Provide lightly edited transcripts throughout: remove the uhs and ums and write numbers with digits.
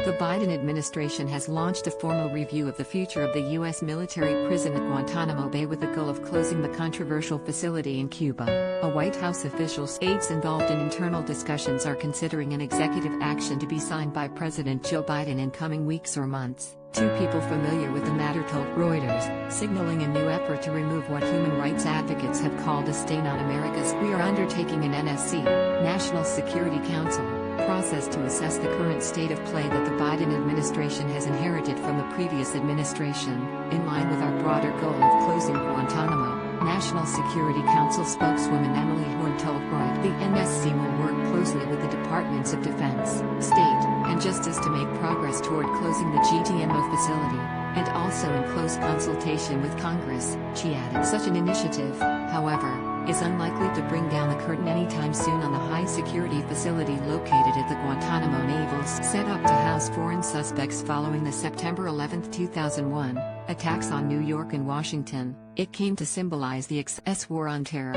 The Biden administration has launched a formal review of the future of the U.S. military prison at Guantanamo Bay with the goal of closing the controversial facility in Cuba. A White House official aides involved in internal discussions are considering an executive action to be signed by President Joe Biden in coming weeks or months. Two people familiar with the matter told Reuters, signaling a new effort to remove what human rights advocates have called a stain on America's "We are undertaking an NSC, National Security Council, process to assess the current state of play that the Biden administration has inherited from the previous administration, in line with our broader goal of closing Guantanamo." National Security Council spokeswoman Emily Horn told Reuters the NSC will work closely with the Departments of Defense, State, and Justice to make progress toward closing the GTMO facility, and also in close consultation with Congress, she added. Such an initiative, however, is unlikely to bring down the curtain anytime soon on the high-security facility located at the Guantanamo Naval set up to house foreign suspects following the September 11, 2001, attacks on New York and Washington. It came to symbolize the U.S. war on terror.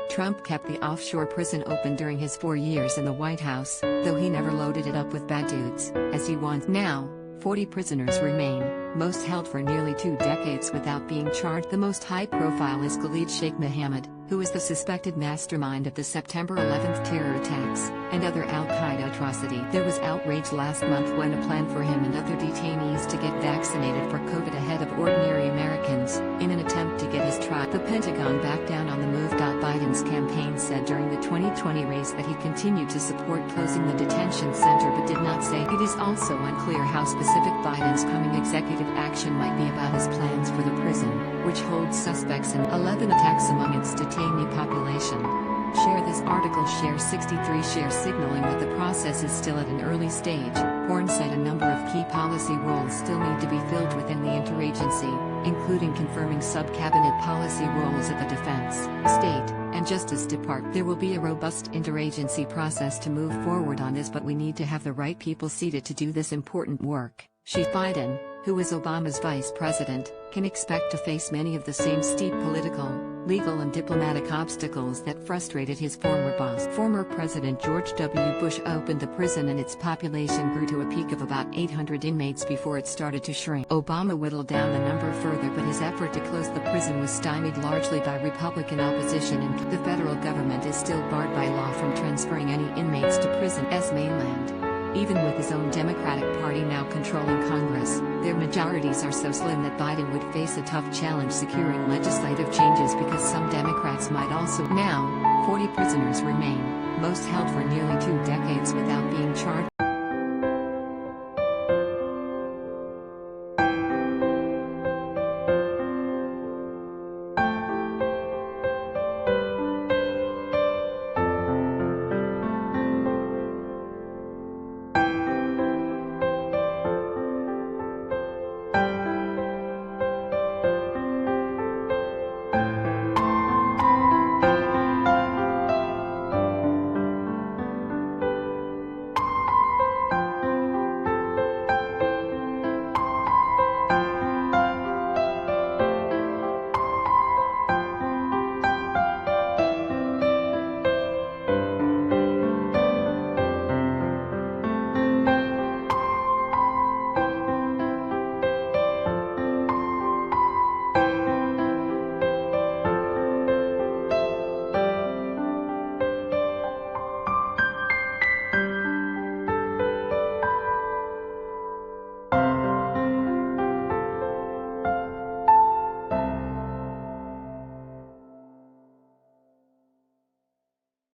Trump kept the offshore prison open during his 4 years in the White House, though he never loaded it up with bad dudes, as he wants. Now, 40 prisoners remain, most held for nearly 2 decades without being charged. The most high-profile is Khalid Sheikh Mohammed, who is the suspected mastermind of the September 11th terror attacks and other al-Qaeda atrocity. There was outrage last month when a plan for him and other detainees to get vaccinated for COVID ahead of ordinary Americans, in an attempt to get his trial. The Pentagon backed down on the move. Biden's campaign said during the 2020 race that he continued to support closing the detention center but did not say. It is also unclear how specific Biden's coming executive action might be about his plans for the prison, which holds suspects in 11 attacks among its detainee population. Share this article. Share 63 share signaling that the process is still at an early stage. Horn said a number of key policy roles still need to be filled within the interagency, including confirming sub-cabinet policy roles at the Defense, State, and Justice Department. There will be a robust interagency process to move forward on this, but we need to have the right people seated to do this important work. Biden, who is Obama's vice president, can expect to face many of the same steep political, legal and diplomatic obstacles that frustrated his former boss. Former President George W. Bush opened the prison and its population grew to a peak of about 800 inmates before it started to shrink. Obama whittled down the number further, but his effort to close the prison was stymied largely by Republican opposition, and the federal government is still barred by law from transferring any inmates to prison's mainland. Even with his own Democratic Party now controlling Congress, their majorities are so slim that Biden would face a tough challenge securing legislative changes because some Democrats might also. Now, 40 prisoners remain, most held for nearly 2 decades without being charged.